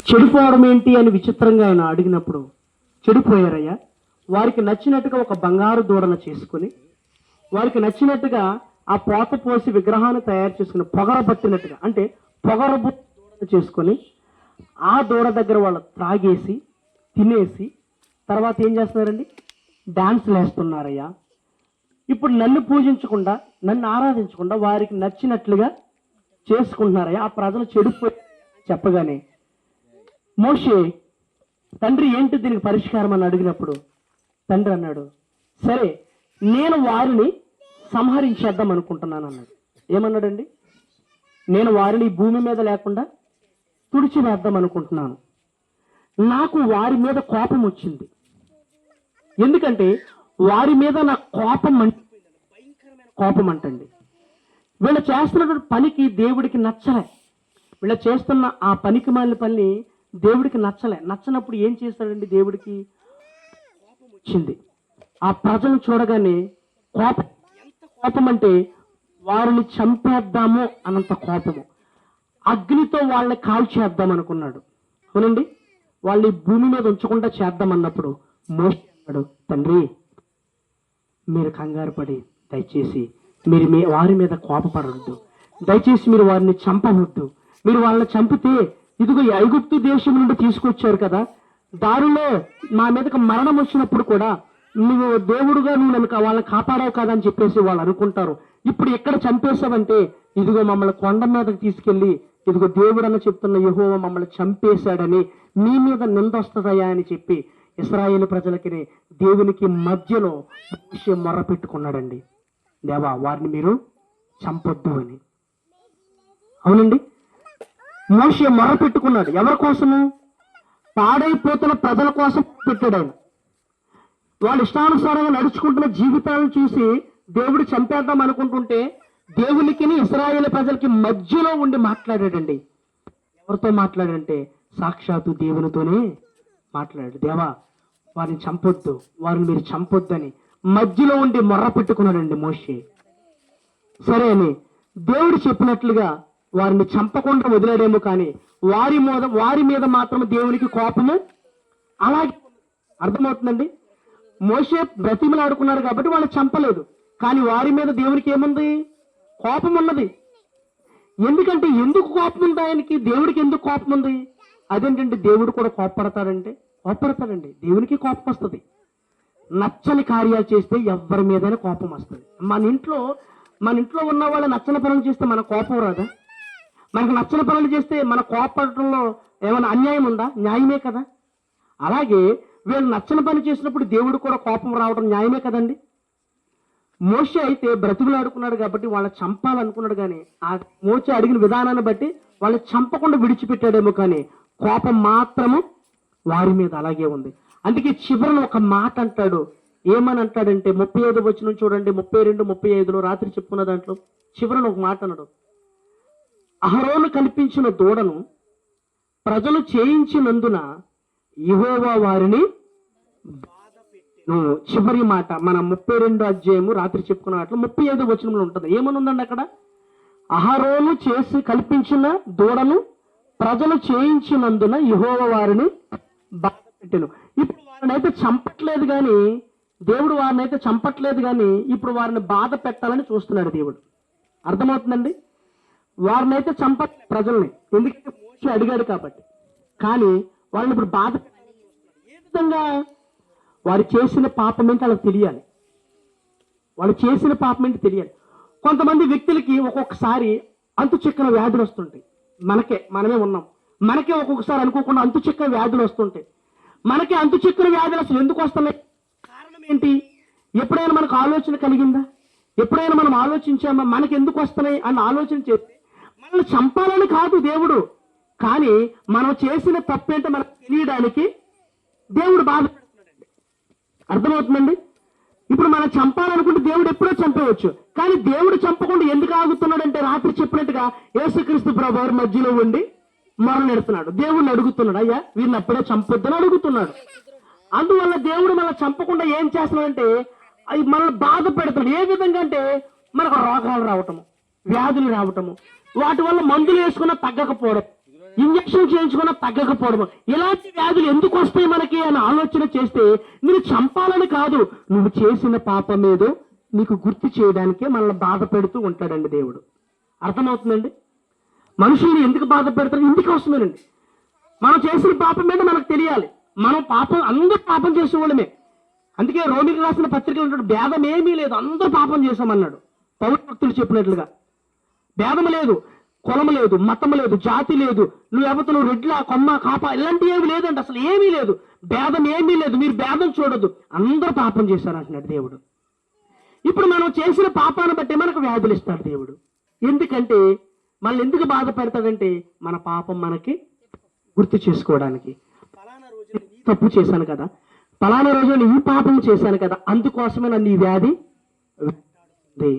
చెడిపోవడం ఏంటి అని విచిత్రంగా ఆయన అడిగినప్పుడు, చెడిపోయారయ్యా, వారికి నచ్చినట్టుగా ఒక బంగారు దూడను చేసుకుని, వారికి నచ్చినట్టుగా ఆ పోత పోసి విగ్రహాన్ని తయారు చేసుకుని పొగరబట్టినట్టుగా, అంటే పొగరబు చేసుకొని ఆ దూడ దగ్గర వాళ్ళు త్రాగేసి తినేసి తర్వాత ఏం చేస్తున్నారండి, డాన్సులు వేస్తున్నారయ్యా. ఇప్పుడు నన్ను పూజించకుండా, నన్ను ఆరాధించకుండా వారికి నచ్చినట్లుగా చేసుకుంటున్నారయ్యా, ఆ ప్రజలు చెడిపోయి చెప్పగానే మోషే, తండ్రి ఏంటి దీనికి పరిష్కారం అని అడిగినప్పుడు తండ్రి అన్నాడు, సరే నేను వారిని సంహరించేద్దాం అనుకుంటున్నాను అన్నాడు. ఏమన్నాడండి? నేను వారిని భూమి మీద లేకుండా తుడిచివేద్దాం అనుకుంటున్నాను. నాకు వారి మీద కోపం వచ్చింది. ఎందుకంటే వారి మీద నా కోపం భయంకరమైన కోపం అంటండి. వీళ్ళు చేస్తున్నటువంటి పనికి దేవుడికి నచ్చలే. వీళ్ళు చేస్తున్న ఆ పనికి మాలిన పని దేవుడికి నచ్చనప్పుడు ఏం చేస్తాడండి? దేవుడికి కోపం వచ్చింది. ఆ ప్రజలను చూడగానే కోపం, ఎంత కోపం అంటే వారిని చంపేద్దాము అన్నంత కోపము. అగ్నితో వాళ్ళని కాల్చేద్దాం అనుకున్నాడు. అవునండి, వాళ్ళని భూమి మీద ఉంచకుండా చేద్దామన్నప్పుడు మోషే అన్నాడు, తండ్రి మీరు కంగారు పడి దయచేసి మీరు వారి మీద కోపపడవద్దు, దయచేసి మీరు వారిని చంపవద్దు. మీరు వాళ్ళని చంపితే ఇదిగో ఐగుప్తు దేశం నుండి తీసుకొచ్చారు కదా, దారిలో మా మీదకి మరణం వచ్చినప్పుడు కూడా నువ్వు దేవుడుగా నువ్వు నన్ను వాళ్ళని కాపాడావు కదా అని చెప్పేసి వాళ్ళు అనుకుంటారు. ఇప్పుడు ఎక్కడ చంపేశావంటే ఇదిగో మమ్మల్ని కొండ మీదకి తీసుకెళ్ళి ఇదిగో దేవుడు అని చెప్తున్న యెహోవా మమ్మల్ని చంపేశాడని మీ మీద నిందొస్తుందయ్యా అని చెప్పి ఇశ్రాయేలు ప్రజలకి దేవునికి మధ్యలో మోషే మొర్ర పెట్టుకున్నాడండి, దేవా వారిని మీరు చంపొద్దు అని. అవునండి, మోషే మొర్ర పెట్టుకున్నాడు. ఎవరి కోసము? పాడైపోతున్న ప్రజల కోసం పెట్టాడు ఆయన. వాళ్ళు ఇష్టానుసారంగా నడుచుకుంటున్న జీవితాలను చూసి దేవుడు చంపేద్దాం అనుకుంటుంటే దేవునికి ఇశ్రాయేలు ప్రజలకి మధ్యలో ఉండి మాట్లాడాడండి. ఎవరితో మాట్లాడంటే సాక్షాత్తు దేవునితోనే మాట్లాడాడు. దేవా వారిని చంపొద్దు, వారిని మీరు చంపొద్దు అని మధ్యలో ఉండి మొర్ర పెట్టుకున్నాడండి మోషే. సరే అని దేవుడు చెప్పినట్లుగా వారిని చంపకుండా వదిలేడేమో, కానీ వారి మీద మాత్రం దేవునికి కోపము అలాగే. అర్థమవుతుందండి? మోషే బ్రతిమలాడుకున్నాడు కాబట్టి వాళ్ళు చంపలేదు, కానీ వారి మీద దేవునికి ఏముంది? కోపం ఉన్నది. ఎందుకంటే ఎందుకు కోపం ఉంది ఆయనకి? దేవుడికి ఎందుకు కోపం ఉంది? అదేంటంటే దేవుడు కూడా కోపడతాడండి. దేవునికి కోపం వస్తుంది. నచ్చని కార్యాలు చేస్తే ఎవరి మీదైనా కోపం వస్తుంది. మన ఇంట్లో ఉన్న వాళ్ళు నచ్చని పనులు చేస్తే మన కోపం రాదా? మనకు నచ్చని పనులు చేస్తే మన కోపడటంలో ఏమైనా అన్యాయం ఉందా? న్యాయమే కదా. అలాగే వీళ్ళు నచ్చని పని చేసినప్పుడు దేవుడు కూడా కోపం రావడం న్యాయమే కదండి. మోషే అయితే బ్రతిమలాడుకున్నాడు కాబట్టి వాళ్ళని చంపాలనుకున్నాడు, కానీ ఆ మోషే అడిగిన విధానాన్ని బట్టి వాళ్ళని చంపకుండా విడిచిపెట్టాడేమో, కానీ కోపం మాత్రము వారి మీద అలాగే ఉంది. అందుకే చివరన ఒక మాట అంటాడు. ఏమని అంటాడంటే 35 వచనం చూడండి, 32, 35 రాత్రి చెప్పుకున్న దాంట్లో చివరన ఒక మాట అన్నాడు, అహరోను కల్పించిన దూడను ప్రజలు చేయించినందున యెహోవా వారిని చివరి మాట మన 32 అధ్యాయము రాత్రి చెప్పుకున్న వాటిలో 35 వచనంలో ఉంటుంది. ఏమని ఉందండి అక్కడ? అహరోను చేసి కల్పించిన దూడను ప్రజలు చేయించినందున యెహోవా వారిని బాధ పెట్టెను. ఇప్పుడు వారిని అయితే చంపట్లేదు కానీ ఇప్పుడు వారిని బాధ పెట్టాలని చూస్తున్నాడు దేవుడు. అర్థమవుతుందండి? వారినైతే చంపట్లేదు ప్రజల్ని, ఎందుకంటే మోషే అడిగాడు కాబట్టి. కానీ వాళ్ళని ఇప్పుడు బాధ ఏ విధంగా? వారు చేసిన పాపం ఏంటి వాళ్ళకి తెలియాలి. కొంతమంది వ్యక్తులకి ఒక్కొక్కసారి అంతు చిక్కన వ్యాధులు వస్తుంటాయి. మనమే ఉన్నాం, మనకే ఒక్కొక్కసారి అనుకోకుండా అంతు చిక్కన వ్యాధులు వస్తుంటాయి. మనకి అంతు చిక్కన వ్యాధులు అసలు ఎందుకు వస్తున్నాయి? కారణం ఏంటి? ఎప్పుడైనా మనకు ఆలోచన కలిగిందా? ఎప్పుడైనా మనం ఆలోచించామా మనకి ఎందుకు వస్తున్నాయి అని ఆలోచన చేస్తే మనల్ని చంపాలని కాదు దేవుడు, కానీ మనం చేసిన తప్పేంటో మనకు తెలియడానికి దేవుడు బాధపడుతున్నాడండి. అర్థమవుతుందండి? ఇప్పుడు మనం చంపాలనుకుంటే దేవుడు ఎప్పుడో చంపవచ్చు, కానీ దేవుడు చంపకుండా ఎందుకు ఆగుతున్నాడంటే రాత్రి చెప్పినట్టుగా యేసుక్రీస్తు ప్రభువారు మధ్యలో ఉండి మరణెడుతున్నాడు. దేవుడిని అడుగుతున్నాడు, అయ్యా వీరిని అప్పుడే చంపొద్దని అడుగుతున్నాడు. అందువల్ల దేవుడు మనం చంపకుండా ఏం చేస్తున్నాడంటే అవి మనల్ని బాధ పెడుతున్నాడు. ఏ విధంగా అంటే మనకు రోగాలు రావటము, వ్యాధులు రావటము, వాటి వల్ల మందులు వేసుకున్నా తగ్గకపోవడం, ఇంజక్షన్ ఇంజక్షన్ చేయించుకున్నా తగ్గకపోవడం, ఇలాంటి వ్యాధులు ఎందుకు వస్తాయి మనకి అని ఆలోచన చేస్తే, నేను చంపాలని కాదు, నువ్వు చేసిన పాపం ఏదో నీకు గుర్తు చేయడానికే మనల్ని బాధ పెడుతూ ఉంటాడండి దేవుడు. అర్థమవుతుందండి? మనుషుల్ని ఎందుకు బాధ పెడతారు? ఇందుకోసమేనండి. మనం చేసిన పాపం మీద మనకు తెలియాలి. మనం పాపం, అందరూ పాపం చేసేవాళ్ళమే. అందుకే రోమిలకు రాసిన పత్రికలు ఉంటాడు, భేదం ఏమీ లేదు, అందరూ పాపం చేశామన్నాడు పౌలు భక్తులు చెప్పినట్లుగా. భేదం లేదు, కులం లేదు, మతం లేదు, జాతి లేదు, నువ్వు ఎవరు, నువ్వు రెడ్ల, కొమ్మ, కాప, ఇలాంటివి ఏమి లేదండి. అసలు ఏమీ లేదు, భేదం ఏమీ లేదు. మీరు భేదం చూడొద్దు, అందరూ పాపం చేశారు అంటున్నాడు దేవుడు. ఇప్పుడు మనం చేసిన పాపాన్ని బట్టి మనకు వ్యాధులు ఇస్తాడు దేవుడు. ఎందుకంటే మనల్ని ఎందుకు బాధ పెడతాడంటే, మన పాపం మనకి గుర్తు చేసుకోవడానికి. పలానా రోజు ఈ తప్పు చేశాను కదా, పలానా రోజు ఈ పాపం చేశాను కదా, అందుకోసమే నన్ను ఈ వ్యాధి వెంటాడుతుంది,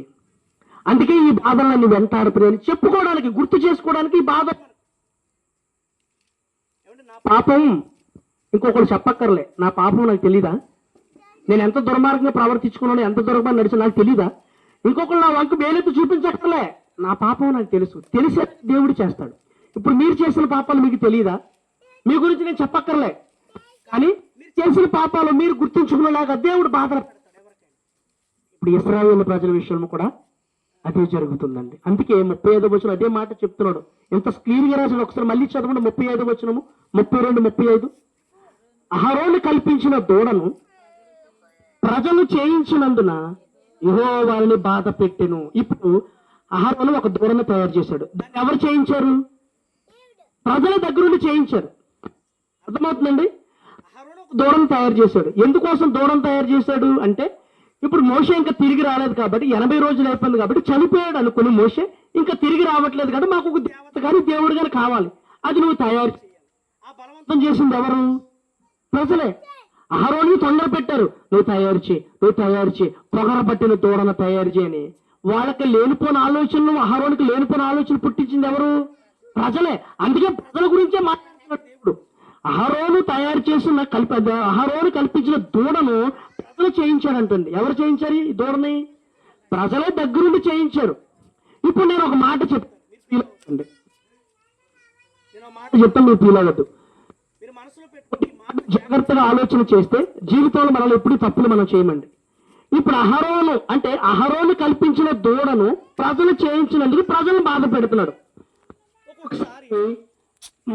అందుకే ఈ బాధలు నన్ను వెంటాడుతుంది అని చెప్పుకోవడానికి, గుర్తు చేసుకోవడానికి ఈ బాధ. పాపం ఇంకొకరు చెప్పక్కర్లే, నా పాపం నాకు తెలీదా, నేను ఎంత దుర్మార్గంగా ప్రవర్తించుకున్నాను, ఎంత దుర్మార్గంగా నడిచి నాకు తెలీదా, ఇంకొకరు నా వంక వేలెత్తి చూపించక్కర్లే, నా పాపం నాకు తెలుసు, తెలిసే దేవుడు చేస్తాడు. ఇప్పుడు మీరు చేసిన పాపాలు మీకు తెలియదా? మీ గురించి నేను చెప్పక్కర్లే, కానీ మీరు చేసిన పాపాలు మీరు గుర్తుంచుకునేలాగా దేవుడు బాధలు పెడతాడు ఎవరికైనా. ఇప్పుడు ఇశ్రాయేలు ప్రజల విషయంలో కూడా అదే జరుగుతుందండి. అందుకే 35వ వచనం అదే మాట చెప్తున్నాడు. ఎంత క్లియర్గా రాసిన ఒకసారి మళ్ళీ చదవండి. 35వ వచనము, 32, 35. అహరోను కల్పించిన దూడను ప్రజలు చేయించినందున యెహోవా వారిని బాధ పెట్టెను. ఇప్పుడు అహరోను ఒక దూడను తయారు చేశాడు. దాన్ని ఎవరు చేయించారు? ప్రజల దగ్గర నుండి చేయించారు. అర్థమవుతుందండి? అహరోను ఒక దూడను తయారు చేశాడు. ఎందుకోసం దూడను తయారు చేశాడు అంటే, ఇప్పుడు మోషే ఇంకా తిరిగి రాలేదు కాబట్టి, 80 రోజులు అయిపోయింది కాబట్టి, చనిపోయాడు అనుకుని మోషే ఇంకా తిరిగి రావట్లేదు కాబట్టి, మాకు ఒక దేవత కానీ దేవుడు కానీ కావాలి, అది నువ్వు తయారు చేయాలి. ఆ బలవంతం చేసింది ఎవరు? ప్రజలే. అహరోని తొందర పెట్టారు, నువ్వు తయారు చేయి, నువ్వు తయారు చేయి, పొగర పట్టిన దూడను తయారు చేయని. వాళ్ళకి లేనిపోయిన ఆలోచనలు, అహరోనికి లేనిపోయిన ఆలోచనలు పుట్టించింది ఎవరు? ప్రజలే. అందుకే ప్రజల గురించే మాట్లాడుతున్నాడు దేవుడు. అహరోను తయారు చేసిన అహరోను కల్పించిన దూడను ప్రజలు చేయించాడంటండి. ఎవరు చేయించారు ఈ దూడని? ప్రజలే దగ్గరుండి చేయించారు. ఇప్పుడు నేను ఒక మాట చెప్తాను, మీరు ఫీల్ అవ్వద్దు. మీరు మనసులో పెట్టుకుని జాగ్రత్తగా ఆలోచన చేస్తే జీవితంలో మనల్ని ఎప్పుడు తప్పులు మనం చేయమండి. ఇప్పుడు అహరోను కల్పించిన దూడను ప్రజలు చేయించినందుకు ప్రజలను బాధ పెడుతున్నాడు. ఒక్కొక్కసారి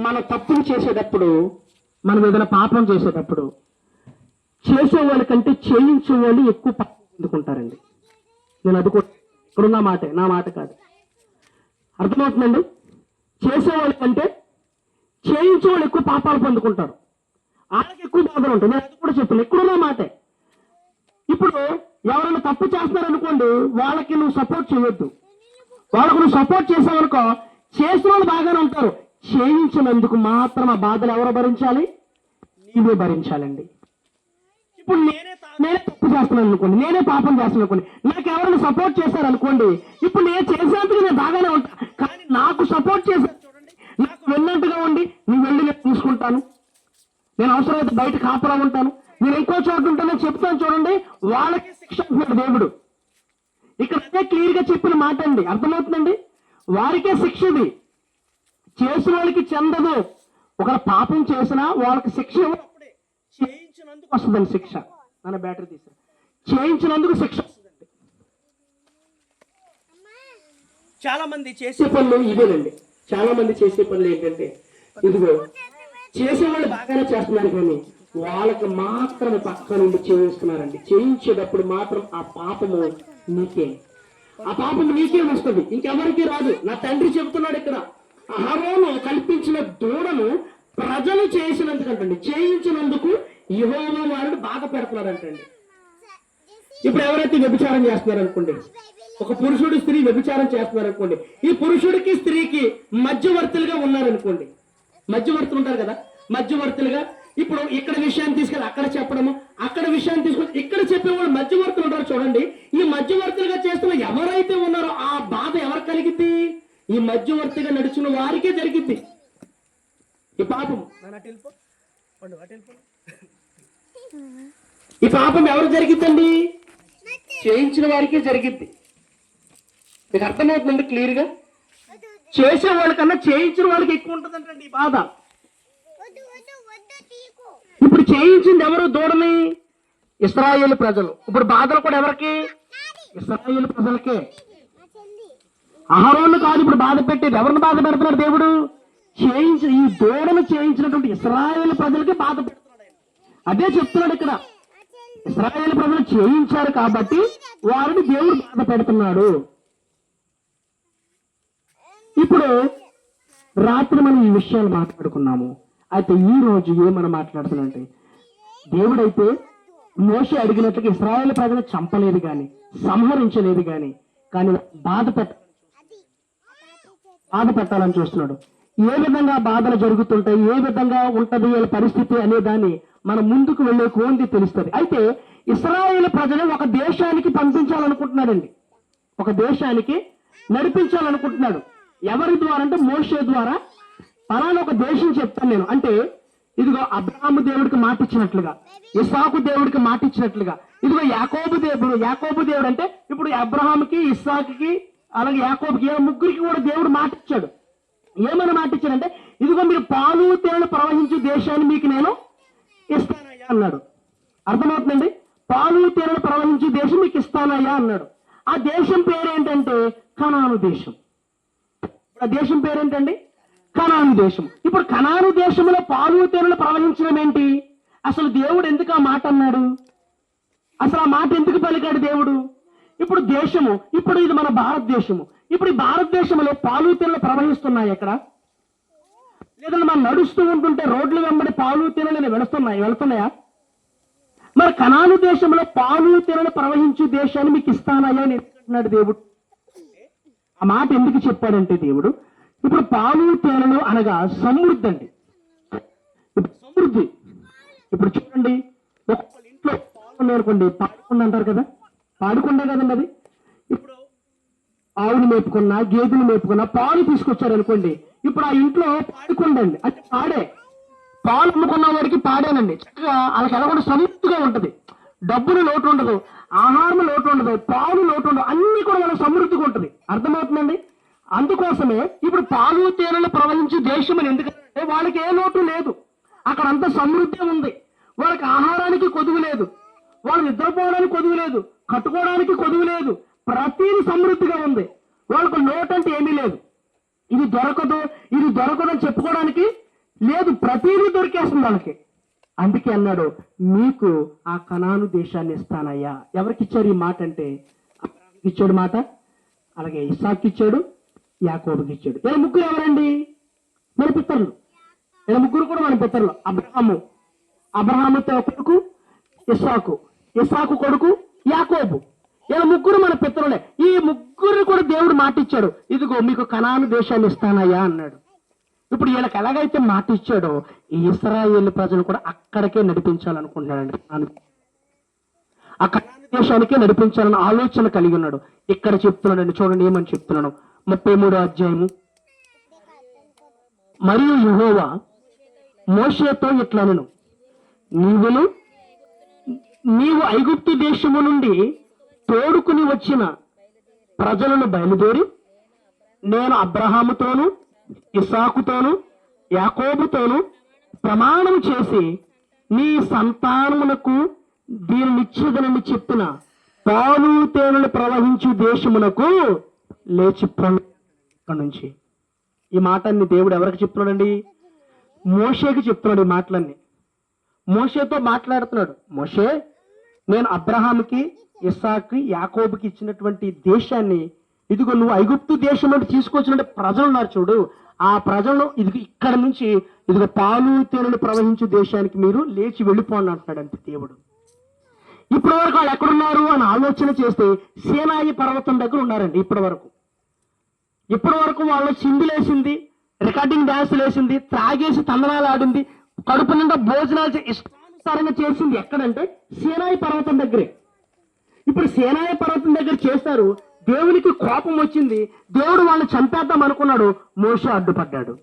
మన తప్పులు చేసేటప్పుడు, మనం ఏదైనా పాపం చేసేటప్పుడు చేసేవాళ్ళ కంటే చేయించే వాళ్ళు ఎక్కువ పాపం పొందుకుంటారండి. నేను అది కూడా ఇక్కడున్న మాటే, నా మాట కాదు. అర్థమవుతుందండి? చేసేవాళ్ళ కంటే చేయించే వాళ్ళు ఎక్కువ పాపాలు పొందుకుంటారు, వాళ్ళకి ఎక్కువ బాధలు ఉంటాయి. నేను అది కూడా చెప్పాను, ఎక్కడున్న మాటే. ఇప్పుడు ఎవరైనా తప్పు చేస్తున్నారనుకోండి, వాళ్ళకి నువ్వు సపోర్ట్ చేయొద్దు. వాళ్ళకు నువ్వు సపోర్ట్ చేసావనుకో, చేసిన వాళ్ళు బాగానే ఉంటారు, చేయించినందుకు మాత్రం ఆ బాధలు ఎవరు భరించాలి? నీవే భరించాలండి. ఇప్పుడు నేనే తప్పు చేస్తున్నాను అనుకోండి, నేనే పాపం చేస్తున్నాను అనుకోండి, నాకు ఎవరైనా సపోర్ట్ చేశారనుకోండి, ఇప్పుడు నేను చేసేందుకు నేను బాగానే ఉంటాను, కానీ నాకు సపోర్ట్ చేశారు చూడండి, నాకు వెళ్ళినట్టుగా ఉండి, నువ్వు వెళ్ళి నేను చూసుకుంటాను, నేను అవసరమైతే బయట కాపురా ఉంటాను, నేను ఇంకో చోటు ఉంటానో చెప్తాను చూడండి, వాళ్ళకి శిక్ష అంటున్నాడు దేవుడు. ఇక్కడ అదే క్లియర్ గా చెప్పిన మాట అండి. అర్థమవుతుందండి? వారికే శిక్ష ఇది, చేసిన వాళ్ళకి చెందదు. ఒకవేళ పాపం చేసినా వాళ్ళకి శిక్ష అప్పుడే చేయించినందుకు వస్తుందండి శిక్ష. మన బ్యాటరీ తీసాను, చేయించినందుకు శిక్ష వస్తుందండి. చాలా మంది చేసే పనులు ఇవేనండి. చాలా మంది చేసే పనులు ఏంటంటే, ఇదిగో చేసేవాళ్ళు బాగానే చేస్తున్నారు, కానీ వాళ్ళకి మాత్రం పక్క నుండి చేయిస్తున్నారండి. చేయించేటప్పుడు మాత్రం ఆ పాపము నీకే, ఆ పాపము నీకే వస్తుంది, ఇంకెవరికి రాదు. నా తండ్రి చెబుతున్నాడు ఇక్కడ, అహరోను కల్పించిన దూడను ప్రజలు చేసినందుకంటండి, చేయించినందుకు యెహోవా వారిని బాధ పెడుతున్నారంటండి. ఇప్పుడు ఎవరైతే వ్యభిచారం చేస్తున్నారనుకోండి, ఒక పురుషుడు స్త్రీ వ్యభిచారం చేస్తున్నారనుకోండి, ఈ పురుషుడికి స్త్రీకి మధ్యవర్తులుగా ఉన్నారనుకోండి, మధ్యవర్తులు ఉంటారు కదా, మధ్యవర్తులుగా ఇప్పుడు ఇక్కడ విషయాన్ని తీసుకెళ్ళి అక్కడ చెప్పడము, అక్కడ విషయాన్ని తీసుకొని ఇక్కడ చెప్పేవాళ్ళు మధ్యవర్తులు ఉంటారు చూడండి. ఈ మధ్యవర్తులుగా చేస్తున్న ఎవరైతే ఉన్నారో ఆ బాధ ఎవరు కలిగిద్ది? ఈ మధ్యవర్తిగా నడుచున్న వారికే జరిగిద్ది ఈ పాపం. ఈ పాపం ఎవరు జరిగిద్దండి? చేయించిన వారికే జరిగిద్ది. మీకు అర్థమవుతుందండి క్లియర్ గా? చేసే వాళ్ళకన్నా చేయించిన వాళ్ళకి ఎక్కువ ఉంటుందంటండి ఈ బాధ. ఇప్పుడు చేయించింది ఎవరు? దూడని ఇశ్రాయేలు ప్రజలు. ఇప్పుడు బాధలు కూడా ఎవరికి? ఇశ్రాయేలు ప్రజలకే. అహరోను కాదు ఇప్పుడు బాధ పెట్టేది. ఎవరిని బాధ పెడుతున్నాడు దేవుడు? ఈ దూడను చేయించినటువంటి ఇశ్రాయేలు ప్రజలకి బాధ పెడుతున్నాడు. అదే చెప్తున్నాడు ఇక్కడ. ఇశ్రాయేలు ప్రజలు చేయించారు కాబట్టి వారిని దేవుడు బాధ పెడుతున్నాడు. ఇప్పుడు రాత్రి మనం ఈ విషయాలు మాట్లాడుకున్నాము. అయితే ఈ రోజు ఏమని మాట్లాడుతున్నంటే, దేవుడైతే మోషే అడిగినట్లుగా ఇశ్రాయేలు ప్రజలు చంపలేదు కానీ, సంహరించలేదు కానీ బాధ పెట్టాలని చూస్తున్నాడు. ఏ విధంగా బాధలు జరుగుతుంటాయి, ఏ విధంగా ఉంటది వీళ్ళ పరిస్థితి అనే దాన్ని మనం ముందుకు వెళ్ళే కోంది తెలుస్తుంది. అయితే ఇశ్రాయేలు ప్రజలు ఒక దేశానికి పంపించాలనుకుంటున్నాడండి. ఒక దేశానికి నడిపించాలనుకుంటున్నాడు. ఎవరి ద్వారా అంటే మోషే ద్వారా. పలానా ఒక దేశం చెప్తాను నేను అంటే, ఇదిగో అబ్రహాము దేవుడికి మాట ఇచ్చినట్లుగా, ఇస్సాకు దేవుడికి మాట ఇచ్చినట్లుగా, ఇదిగో యాకోబు దేవుడు అంటే ఇప్పుడు అబ్రహాముకి, ఇస్సాకుకి, అలాగే యాకోబుకి, ముగ్గురికి కూడా దేవుడు మాట ఇచ్చాడు. ఏమైనా మాట ఇచ్చాడంటే, ఇదిగో మీరు పాలు తేనెలు ప్రవహించే దేశాన్ని మీకు నేను ఇస్తానయ్యా అన్నాడు. అర్థమవుతుందండి? పాలు తేనెలు ప్రవహించే దేశం మీకు ఇస్తానయ్యా అన్నాడు. ఆ దేశం పేరేంటంటే కనాను దేశం. ఆ దేశం పేరేంటండి? కనాను దేశం. ఇప్పుడు కనాను దేశంలో పాలు తేనెలు ప్రవహించడం ఏంటి? అసలు దేవుడు ఎందుకు ఆ మాట అన్నాడు? అసలు ఆ మాట ఎందుకు పలికాడు దేవుడు? ఇప్పుడు దేశము, ఇప్పుడు ఇది మన భారతదేశము. ఇప్పుడు ఈ భారతదేశంలో పాలు తేనెలు ప్రవహిస్తున్నాయి ఎక్కడ? లేదంటే మనం నడుస్తూ ఉంటుంటే రోడ్లు వెంబడి పాలు తేనెలు వెళుతున్నాయా? మరి కనాను దేశంలో పాలు తేనెలు ప్రవహించు దేశాన్ని మీకు ఇస్తానయ్యా అని అన్నాడు దేవుడు. ఆ మాట ఎందుకు చెప్పాడంటే దేవుడు, ఇప్పుడు పాలు తేనెలు అనగా సమృద్ధి అండి. ఇప్పుడు సమృద్ధి. ఇప్పుడు చూడండి, ఒక్కొక్క ఇంట్లో పాలు అనుకోండి, పాడుకుండా అంటారు కదా, పాడుకుండే కదండి అది. ఇప్పుడు ఆవులు మేపుకున్నా, గేదెలు మేపుకున్నా పాలు తీసుకొచ్చారు అనుకోండి, ఇప్పుడు ఆ ఇంట్లో పాడుకుండండి, అది పాలు అమ్ముకున్న వాడికి పాడేనండి. చక్కగా వాళ్ళకి ఎలాగొండ సమృద్ధిగా ఉంటది. డబ్బులు లోటు ఉండదు, ఆహారం లోటు ఉండదు, పాలు లోటు ఉండదు, అన్ని కూడా వాళ్ళకి సమృద్ధిగా ఉంటుంది. అర్థమవుతుందండి? అందుకోసమే ఇప్పుడు పాలు తేనెలు ప్రవహించే దేశం అని. ఎందుకంటే వాళ్ళకి ఏ లోటు లేదు, అక్కడ అంత సమృద్ధి ఉంది. వాళ్ళకి ఆహారానికి కొదువు లేదు, వాళ్ళు నిద్రపోవడానికి కొదువు లేదు, కట్టుకోవడానికి కొదువు లేదు, ప్రతిదీ సమృద్ధిగా ఉంది. వాళ్ళకు లోటు అంటే ఏమీ లేదు. ఇది దొరకదు అని చెప్పుకోవడానికి లేదు, ప్రతిదీ దొరికేస్తుంది వాళ్ళకి. అందుకే అన్నాడు, మీకు ఆ కనాను దేశాన్ని ఇస్తానయ్యా. ఎవరికి ఇచ్చారు ఈ మాట అంటే, అబ్రాహాముకి ఇచ్చాడు మాట, అలాగే ఇస్సాకుకి ఇచ్చాడు, యాకోబుకి ఇచ్చాడు. వీళ్ళ ముగ్గురు ఎవరండి? మన పితరులు. వీళ్ళ ముగ్గురు కూడా మన పితరులు. అబ్రహాముతో కొడుకు ఇస్సాకు కొడుకు యాకోబు. వీళ్ళ ముగ్గురు మన పితరులే. ఈ ముగ్గురు కూడా దేవుడు మాట ఇచ్చాడు, ఇదిగో మీకు కనాను దేశాన్ని ఇస్తానయ్యా అన్నాడు. ఇప్పుడు వీళ్ళకి ఎలాగైతే మాట ఇచ్చాడో ఈ ఇశ్రాయేలు ప్రజలు కూడా అక్కడికే నడిపించాలనుకుంటున్నాడండి. ఆ కనాను దేశానికే నడిపించాలని ఆలోచన కలిగి ఉన్నాడు. ఇక్కడ చెప్తున్నాడండి, చూడండి ఏమని చెప్తున్నాను. 33వ అధ్యాయము. మరియు యెహోవా మోషేతో ఇట్లనెను, నీవు ఐగుప్తు దేశము నుండి తోడుకుని వచ్చిన ప్రజలను బయలుదేరి నేను అబ్రహాముతోను, ఇస్సాకుతోను, యాకోబుతోను ప్రమాణం చేసి నీ సంతానమునకు దీనినిచ్చేదనని చెప్పిన పాలు తేనెలు ప్రవహించు దేశమునకు లేచి ఇక్కడ నుంచి. ఈ మాటన్ని దేవుడు ఎవరికి చెప్తున్నాడండి? మోషేకి చెప్తున్నాడు. ఈ మాటలన్నీ మోషేతో మాట్లాడుతున్నాడు. మోషే, నేను అబ్రహాముకి, ఇస్సాకుకి, యాకోబుకి ఇచ్చినటువంటి దేశాన్ని, ఇదిగో నువ్వు ఐగుప్తు దేశం నుండి తీసుకొచ్చినట్టు ప్రజలు ఉన్నారు చూడు, ఆ ప్రజలను ఇక్కడ నుంచి ఇదిగో పాలు తేనెలు ప్రవహించే దేశానికి మీరు లేచి వెళ్ళిపోండి అంటున్నాడు అంతే దేవుడు. ఇప్పటి వరకు వాళ్ళు ఎక్కడున్నారు అని ఆలోచన చేస్తే సీనాయి పర్వతం దగ్గర ఉన్నారండి. ఇప్పటి వరకు వాళ్ళు సింధులేసింది, రికార్డింగ్ డాన్సులు వేసింది, త్రాగేసి తందనాలు ఆడింది, కడుపు నిండా భోజనాలు ఇష్టానుసారంగా చేసింది ఎక్కడంటే సీనాయి పర్వతం దగ్గరే. ఇప్పుడు సీనాయి పర్వతం దగ్గర చేశారు. దేవునికి కోపం వచ్చింది. దేవుడు వాళ్ళని చంపేద్దాం అనుకున్నాడు. మోషే అడ్డుపడ్డాడు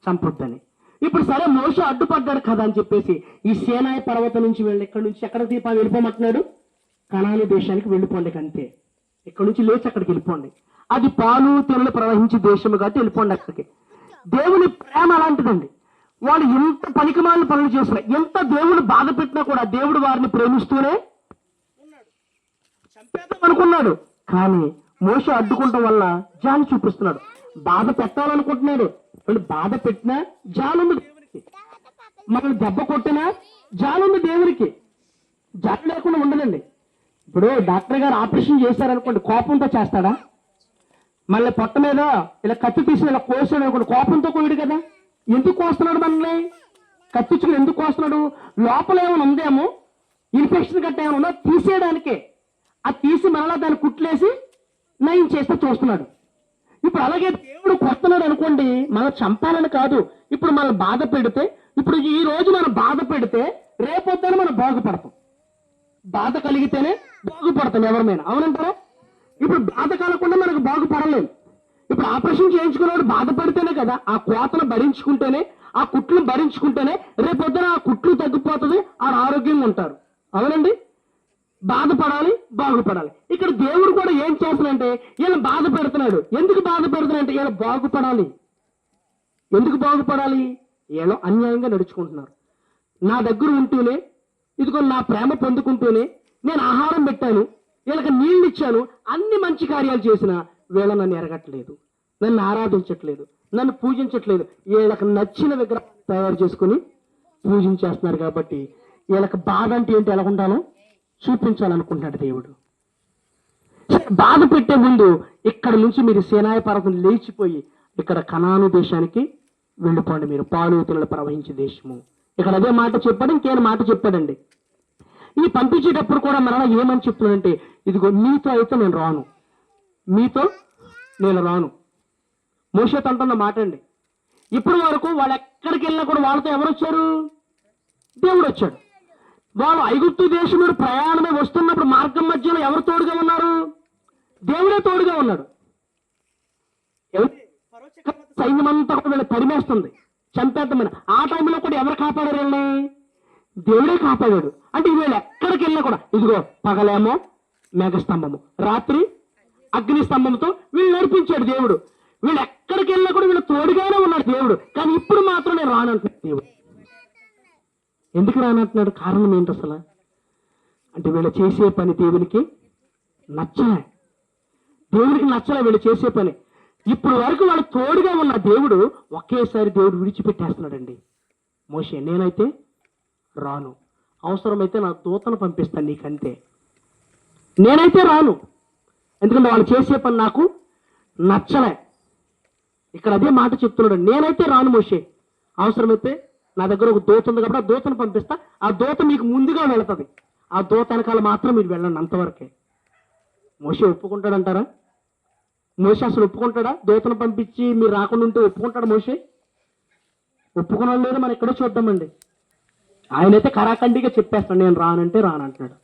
చంపొద్దని. ఇప్పుడు సరే మోషే అడ్డుపడ్డాడు కదా అని చెప్పేసి ఈ సీనాయి పర్వతం నుంచి ఇక్కడి నుంచి ఎక్కడ వెళ్ళిపోమంటున్నాడు? కనాను దేశానికి వెళ్ళిపోండి అంతే. ఇక్కడ నుంచి లేచి అక్కడికి వెళ్ళిపోండి. అది పాలు తేనెలు ప్రవహించే దేశము కాబట్టి వెళ్ళిపోండి అక్కడికి. దేవుని ప్రేమ అలాంటిదండి. వాళ్ళు ఎంత పనికిమాలిన పనులు చేసినా, ఎంత దేవుడు బాధ పెట్టినా కూడా దేవుడు వారిని ప్రేమిస్తూనే చంపేద్దాం అనుకున్నాడు. కానీ మోషే అడ్డుకుంటాం వల్ల జాలి చూపిస్తున్నాడు. బాధ పెట్టాలనుకుంటున్నాడు, బాధ పెట్టినా జాలుంది దేవునికి. మనల్ని దెబ్బ కొట్టినా జాలుంది దేవునికి. జాలి లేకుండా ఉండదండి. ఇప్పుడు డాక్టర్ గారు ఆపరేషన్ చేశారనుకోండి, కోపంతో చేస్తాడా? మళ్ళీ పొట్ట మీద ఇలా కత్తి తీసి ఇలా కోసాడు అనుకోండి, కోపంతో కోయడు కదా. ఎందుకు కోస్తున్నాడు మనల్ని? కత్తిచ్చుకుని ఎందుకు కోస్తున్నాడు? లోపల ఏమైనా ఉందేమో, ఇన్ఫెక్షన్ గట్ట ఏమైనా ఉందా తీసేయడానికే. అది తీసి మరలా దాన్ని కుట్లేసి నయం చేస్తే చూస్తున్నాడు. ఇప్పుడు అలాగే దేవుడు కొడుతున్నాడు అనుకోండి, మనం చంపాలని కాదు. ఇప్పుడు మనం బాధ పెడితే, ఇప్పుడు ఈ రోజు మనం బాధ పెడితే రేపొద్దున మనం బాగుపడతాం. బాధ కలిగితేనే బాగుపడతాం ఎవరిమైనా, అవునంటారా? ఇప్పుడు బాధ కలగకుండా మనకు బాగుపడలేము. ఇప్పుడు ఆపరేషన్ చేయించుకున్నవాడు బాధపడితేనే కదా, ఆ కోతను భరించుకుంటేనే, ఆ కుట్లు భరించుకుంటేనే రేపొద్దున ఆ కుట్లు తగ్గిపోతుంది, ఆడ ఆరోగ్యంగా ఉంటారు. అవునండి? బాధపడాలి, బాగుపడాలి. ఇక్కడ దేవుడు కూడా ఏం చేస్తున్నాడంటే ఈయన బాధ పెడుతున్నాడు. ఎందుకు బాధ పెడుతున్నాడంటే ఈయన బాగుపడాలి. ఎందుకు బాగుపడాలి? ఏదో అన్యాయంగా నడుచుకుంటున్నారు. నా దగ్గర ఉంటూనే, ఇదిగో నా ప్రేమ పొందుకుంటూనే నేను ఆహారం పెట్టాను, వీళ్ళకి నీళ్ళు ఇచ్చాను, అన్ని మంచి కార్యాలు చేసిన వీళ్ళ నన్ను ఎరగట్లేదు, నన్ను ఆరాధించట్లేదు, నన్ను పూజించట్లేదు. వీళ్ళకి నచ్చిన విగ్రహం తయారు చేసుకుని పూజించేస్తున్నారు. కాబట్టి వీళ్ళకి బాధ అంటే ఏంటి ఎలా ఉండాలో చూపించాలనుకుంటున్నాడు దేవుడు. బాధ పెట్టే ముందు ఇక్కడ నుంచి మీరు సీనాయి పర్వతం లేచిపోయి ఇక్కడ కనాను దేశానికి వెళ్ళిపోండి, మీరు పాలు తేనెలు ప్రవహించే దేశము. ఇక్కడ అదే మాట చెప్పాడు, ఇంకేమైనా మాట చెప్పాడండి. ఈ పంపించేటప్పుడు కూడా మరలా ఏమని చెప్తున్నాడంటే, ఇదిగో మీతో అయితే నేను రాను, మీతో నేను రాను. మోషేతో అంటున్న మాట అండి. ఇప్పటి వరకు వాళ్ళు ఎక్కడికి వెళ్ళినా కూడా వాళ్ళతో ఎవరు వచ్చారు? దేవుడు వచ్చాడు. వాళ్ళు ఐగుప్తు దేశం మీద ప్రయాణమే వస్తున్నప్పుడు మార్గం మధ్యలో ఎవరు తోడుగా ఉన్నారు? దేవుడే తోడుగా ఉన్నాడు. సైన్యమంతా కూడా వీళ్ళు తరిమేస్తుంది, చంపేద్దామని. ఆ టైంలో కూడా ఎవరు కాపాడారు వీళ్ళని? దేవుడే కాపాడాడు. అంటే వీళ్ళు ఎక్కడికి వెళ్ళినా కూడా, ఇదిగో పగలేమో మేఘస్తంభము, రాత్రి అగ్ని స్తంభంతో వీళ్ళు నడిపించాడు దేవుడు. వీళ్ళు ఎక్కడికి వెళ్ళినా కూడా వీళ్ళు తోడుగానే ఉన్నాడు దేవుడు. కానీ ఇప్పుడు మాత్రం నేను రానంటున్నాడు దేవుడు. ఎందుకు రానంటున్నాడు? కారణం ఏంటి అసలు అంటే, వీళ్ళు చేసే పని దేవునికి నచ్చలే. దేవుడికి నచ్చలే వీళ్ళు చేసే పని. ఇప్పుడు వరకు వాళ్ళు తోడుగా ఉన్న దేవుడు ఒకేసారి దేవుడు విడిచిపెట్టేస్తున్నాడండి. మోషే, నేనైతే రాను, అవసరమైతే నా దూతను పంపిస్తాను నీకంతే, నేనైతే రాను. ఎందుకంటే వాళ్ళు చేసే పని నాకు నచ్చలే. ఇక్కడ అదే మాట చెప్తున్నాడు, నేనైతే రాను మోషే, అవసరమైతే నా దగ్గర ఒక దూత ఉంది కాబట్టి ఆ దూతను పంపిస్తా, ఆ దూత మీకు ముందుగా వెళుతుంది, ఆ దూత వెనకాల మాత్రం మీరు వెళ్ళండి, అంతవరకే. మోషే ఒప్పుకుంటాడంటారా? మోషే అసలు ఒప్పుకుంటాడా? దూతను పంపించి మీరు రాకుండా ఉంటే ఒప్పుకుంటాడు మోషే? ఒప్పుకున్నాడు లేదు, మనం ఎక్కడో చూద్దామండి. ఆయనైతే కరాఖండిగా చెప్పేస్తాడు, నేను రానంటే రానంటున్నాడు.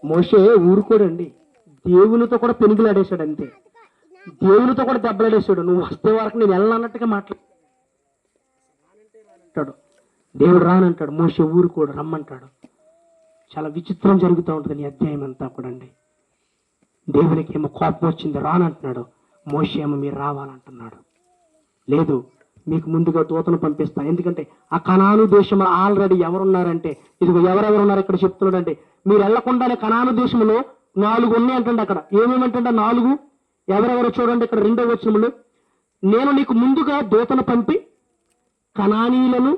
మోషే ఊరుకోడండి, దేవునితో కూడా పెనుగులాడేశాడు అంతే, దేవునితో కూడా దెబ్బలాడేశాడు. నువ్వు వస్తే వరకు నేను వెళ్ళనన్నట్టుగా మాట్లాడు. దేవుడు రానంటాడు, మోషే ఊరుకోడు, రమ్మంటాడు. చాలా విచిత్రం జరుగుతూ ఉంటుంది ఈ అధ్యాయం అంతా కూడా అండి. దేవునికి ఏమో కోపం వచ్చింది, రానంటున్నాడు. మోషే ఏమో మీరు రావాలంటున్నాడు. లేదు, మీకు ముందుగా దూతను పంపిస్తా. ఎందుకంటే ఆ కనాను దేశంలో ఆల్రెడీ ఎవరున్నారంటే, ఇదిగో ఎవరెవరు ఉన్నారు ఇక్కడ చెప్తున్నాడంటే, మీరు వెళ్లకుండానే కనాను దేశంలో 4 ఉన్నాయి అంటండి. అక్కడ ఏమేమంటే 4 ఎవరెవరో చూడండి. ఇక్కడ 2వ వచనంలో, నేను నీకు ముందుగా దూతను పంపి కనానీయులను,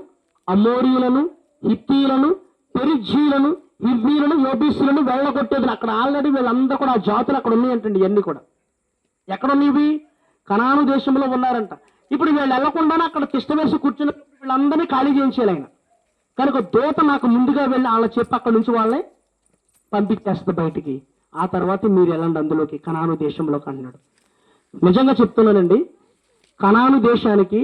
అమోరీయులను, హిత్తీయులను, పెరిజ్జీయులను, హివ్వీయులను, యెబూసీయులను వెళ్ళగొట్టేది. అక్కడ ఆల్రెడీ వీళ్ళందరూ కూడా ఆ జాతులు అక్కడ ఉన్నాయంటండి. ఇవన్నీ కూడా ఎక్కడ ఉన్నాయి? కనాను దేశంలో ఉన్నారంట. ఇప్పుడు వీళ్ళు వెళ్లకుండానే అక్కడ తిష్ట వేసి కూర్చుని వీళ్ళందరినీ ఖాళీ చేయించాలి ఆయన. కనుక దూత నాకు ముందుగా వెళ్ళి వాళ్ళ చెప్పి అక్కడ నుంచి వాళ్ళని పంపించేస్తుంది బయటికి. ఆ తర్వాత మీరు వెళ్ళండి అందులోకి, కనాను దేశంలోకి అన్నాడు. నిజంగా చెప్తున్నానండి, కనాను దేశానికి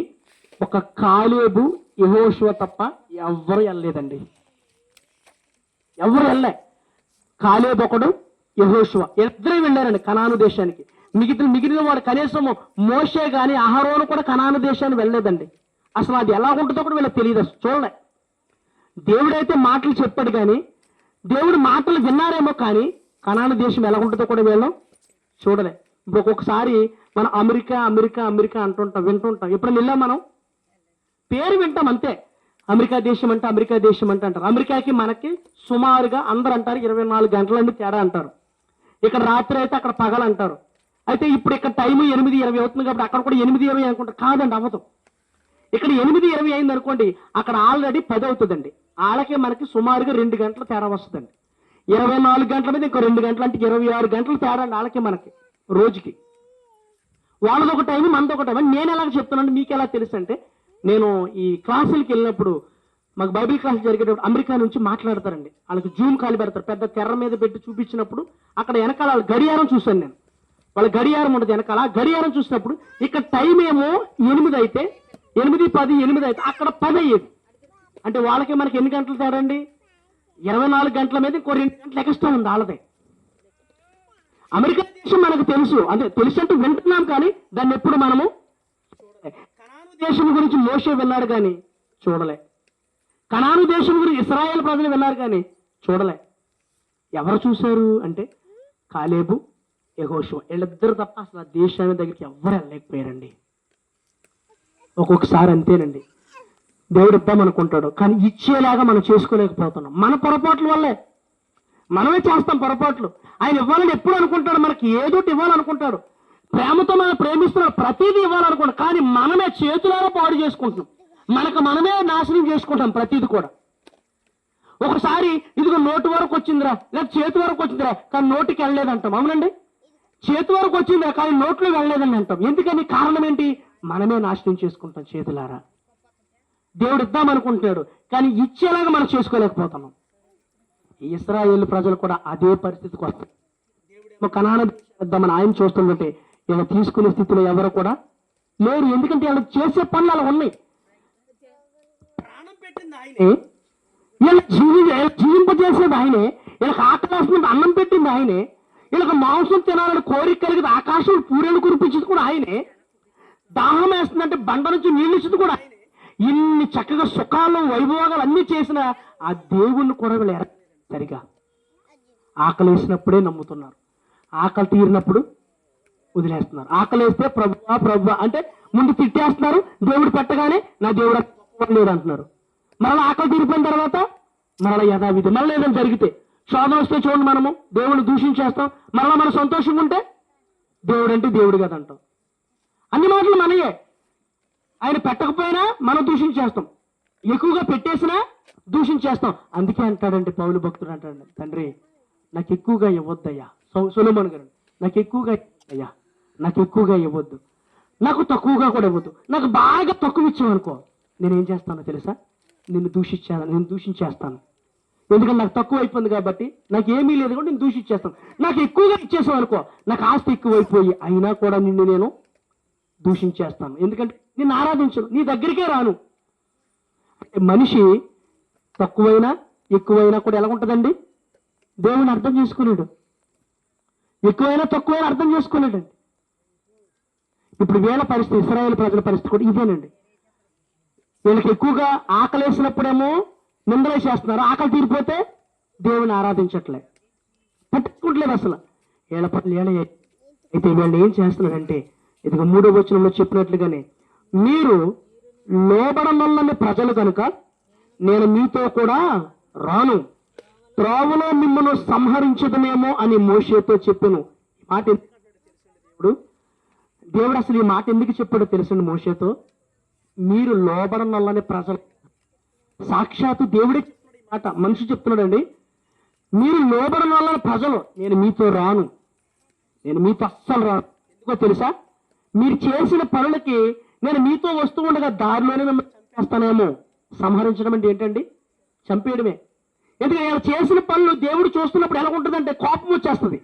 ఒక కాలేబు, యెహోషువ తప్ప ఎవ్వరు వెళ్ళలేదండి. ఎవరు వెళ్ళలే. కాలేబు ఒకడు, యెహోషువ ఇద్దరే వెళ్ళారండి కనాను దేశానికి. మిగిలిన వాడు కనీసం మోషే గాని అహరోను కూడా కనాను దేశాన్ని వెళ్ళలేదండి. అసలు అది ఎలా ఉంటుందో కూడా వీళ్ళకి తెలియదు, అసలు చూడలే. దేవుడైతే మాటలు చెప్పాడు కానీ, దేవుడు మాటలు విన్నారేమో కానీ కనాను దేశం ఎలా ఉంటుందో కూడా వీళ్ళు చూడలే. ఒక్కొక్కసారి మనం అమెరికా అమెరికా అమెరికా అంటుంటాం, వింటుంటాం. ఎప్పుడైనా వెళ్ళాం మనం? పేరు వింటాం అంతే. అమెరికా దేశం అంటే అమెరికా దేశం అంటే అంటారు. అమెరికాకి మనకి సుమారుగా అందరూ అంటారు 24 గంటలండి తేడా అంటారు. ఇక్కడ రాత్రి అయితే అక్కడ పగలు అంటారు. అయితే ఇప్పుడు ఇక్కడ టైం 8:20 అవుతుంది కాబట్టి అక్కడ కూడా 8:20 అనుకుంటారు. కాదండి, అవ్వదు. ఇక్కడ 8:20 అయింది అనుకోండి, అక్కడ ఆల్రెడీ 10 అవుతుందండి. వాళ్ళకి మనకి సుమారుగా 2 గంటల తేడా వస్తుందండి. 24 గంటల మీద ఇంకో 2 గంటలు అంటే 26 గంటలు తేడా అండి వాళ్ళకి మనకి రోజుకి. వాళ్ళది ఒక టైం, మనది ఒక టైం. నేను ఎలాగ చెప్తున్నాను మీకు ఎలా తెలుసు అంటే, నేను ఈ క్లాసులకి వెళ్ళినప్పుడు, మాకు బైబిల్ క్లాస్ జరిగేటప్పుడు అమెరికా నుంచి మాట్లాడతారండి. వాళ్ళకి జూమ్ కాల్ పెడతారు, పెద్ద తెర మీద పెట్టి చూపించినప్పుడు అక్కడ వెనకాల వాళ్ళ గడియారం చూశాను నేను. వాళ్ళ గడియారం ఉండదు వెనకాల. గడియారం చూసినప్పుడు ఇక్కడ టైం ఏమో 8 అయితే 8, 10, 8 అయితే అక్కడ 10 అయ్యేది. అంటే వాళ్ళకి మనకి ఎన్ని గంటలు తేడా అండి? 24 గంటల మీద ఇంకో 2 గంటలు ఎక్స్ట్రా ఉంది వాళ్ళదే. అమెరికా దేశం మనకు తెలుసు, అంటే తెలుసు అంటే వింటున్నాం, కానీ దాన్ని ఎప్పుడు మనము చూడలే. కనాను దేశం గురించి మోషే విన్నాడు కానీ చూడలే. కనాను దేశం గురించి ఇశ్రాయేల్ ప్రజలు విన్నారు కానీ చూడలే. ఎవరు చూశారు అంటే కాలేబు, యెహోషువ, వీళ్ళిద్దరు తప్ప అసలు ఆ దేశాన్ని దగ్గరికి ఎవ్వరు వెళ్ళలేకపోయారండి. ఒక్కొక్కసారి అంతేనండి, దేవుడు ఇద్దామనుకుంటాడు కానీ ఇచ్చేలాగా మనం చేసుకోలేకపోతున్నాం. మన పొరపాట్ల వల్లే మనమే చేస్తాం పొరపాట్లు. ఆయన ఇవ్వాలని ఎప్పుడు అనుకుంటాడు, మనకి ఏదోటి ఇవ్వాలనుకుంటాడు, ప్రేమతో మనం ప్రేమిస్తున్నాడు, ప్రతిదీ ఇవ్వాలనుకుంటాడు, కానీ మనమే చేతులారా పాడు చేసుకుంటున్నాం, మనకు మనమే నాశనం చేసుకుంటాం ప్రతిదీ కూడా. ఒకసారి ఇదిగో నోటి వరకు వచ్చిందిరా, లేదా చేతి వరకు వచ్చిందిరా కానీ నోటికి వెళ్ళలేదంటాం. అవునండి, చేతి వరకు వచ్చిందిరా కానీ నోట్లో వెళ్ళలేదని అంటాం. ఎందుకని? కారణం ఏంటి? మనమే నాశనం చేసుకుంటాం చేతులారా. దేవుడు ఇద్దామనుకుంటున్నాడు కానీ ఇచ్చేలాగా మనం చేసుకోలేకపోతున్నాం. ఈ ఇశ్రాయేలు ప్రజలు కూడా అదే పరిస్థితికి వస్తారు. దేవుడేమో కనాను ఇద్దామని ఆయన చూస్తుందంటే ఇలా తీసుకునే స్థితిలో ఎవరు కూడా లేరు. ఎందుకంటే వాళ్ళు చేసే పనులు అలా ఉన్నాయి. ప్రాణం పెట్టింది ఆయనే, వీళ్ళు జీవింపజేసేది ఆయనే, వీళ్ళకి ఆకలేస్తుంది అన్నం పెట్టింది ఆయనే, వీళ్ళకి మాంసం తినాలని కోరిక కలిగింది ఆకాశం పూరేలు కురిపించింది కూడా ఆయనే, దాహం వేస్తుందంటే బండ నుంచి నీళ్ళు ఇచ్చింది కూడా ఆయనే. ఇన్ని చక్కగా సుఖాలు వైభోగాలు అన్ని చేసిన ఆ దేవుణ్ణి కూడా వీళ్ళు సరిగా ఆకలి వేసినప్పుడే నమ్ముతున్నారు, ఆకలి తీరినప్పుడు వదిలేస్తున్నారు. ఆకలి వేస్తే ప్రభువా ప్రభువా అంటే ముందు తిట్టేస్తున్నారు, దేవుడు పెట్టగానే నా దేవుడు లేడు అంటున్నారు. మరలా ఆకలి తీరిపోయిన తర్వాత మరలా యథావిధి మరలా ఏదైనా జరిగితే శోధన వస్తే చూడండి మనము దేవుడిని దూషించేస్తాం. మరలా మనం సంతోషంగా ఉంటే దేవుడు అంటే దేవుడు కదా అంటాం. అన్ని మాటలు మనయే. ఆయన పెట్టకపోయినా మనం దూషించేస్తాం, ఎక్కువగా పెట్టేసినా దూషించేస్తాం. అందుకే అంటాడంటే పౌలు భక్తుడు అంటాడు, తండ్రి నాకు ఎక్కువగా ఇవ్వద్దయ్యా. సొలొమోను గారు, నాకు ఎక్కువగా అయ్యా, నాకు ఎక్కువగా ఇవ్వద్దు, నాకు తక్కువగా కూడా ఇవ్వద్దు. నాకు బాగా తక్కువ ఇచ్చావనుకో నేనేం చేస్తానో తెలుసా? నేను దూషించేస్తాను. ఎందుకంటే నాకు తక్కువ అయిపోయింది కాబట్టి, నాకు ఏమీ లేదు కూడా నేను దూషించేస్తాను. నాకు ఎక్కువగా ఇచ్చేసావు అనుకో, నాకు ఆస్తి ఎక్కువైపోయి అయినా కూడా నిన్ను నేను దూషించేస్తాను. ఎందుకంటే నిన్ను ఆరాధించను, నీ దగ్గరికే రాను. అంటే మనిషి తక్కువైనా ఎక్కువైనా కూడా ఎలా ఉంటుందండి? దేవుని అర్థం చేసుకోలేడు. ఎక్కువైనా తక్కువైనా అర్థం చేసుకోలేడండి. ఇప్పుడు వీళ్ళ పరిస్థితి, ఇశ్రాయేలు ప్రజల పరిస్థితి కూడా ఇదేనండి. వీళ్ళకి ఎక్కువగా ఆకలేసినప్పుడేమో నిందలేసేస్తున్నారు, ఆకలి తీరిపోతే దేవుని ఆరాధించట్లే, పట్టుకుంటలేదు అసలు. వీళ్ళ పనులు ఏళ్ళ. అయితే వీళ్ళు ఏం చేస్తున్నారంటే ఇదిగో 3వ వచనంలో చెప్పినట్లుగానే, మీరు లోబడనల్లని ప్రజలు కనుక నేను మీతో కూడా రాను, త్రోవలో మిమ్మల్ని సంహరించదనేమో అని మోషేతో చెప్పాను. ఈ మాట దేవుడు అసలు ఈ మాట ఎందుకు చెప్పాడో తెలుసండి మోషేతో? మీరు లోబడనల్లని ప్రజలు, సాక్షాత్తు దేవుడే చెప్తున్నాడు ఈ మాట, మనిషి చెప్తున్నాడండి. మీరు లోబడనల్లని ప్రజలు, నేను మీతో రాను, నేను మీతో అస్సలు రాను. ఎందుకో తెలుసా? మీరు చేసిన పనులకి నేను మీతో వస్తూ ఉండగా దారిలోనే మిమ్మల్ని చంపేస్తానేమో. సంహరించడం అంటే ఏంటండి? చంపేయడమే. ఎందుకంటే ఆయన చేసిన పనులు దేవుడు చూస్తున్నప్పుడు ఎలా ఉంటుందంటే కోపం వచ్చేస్తుంది.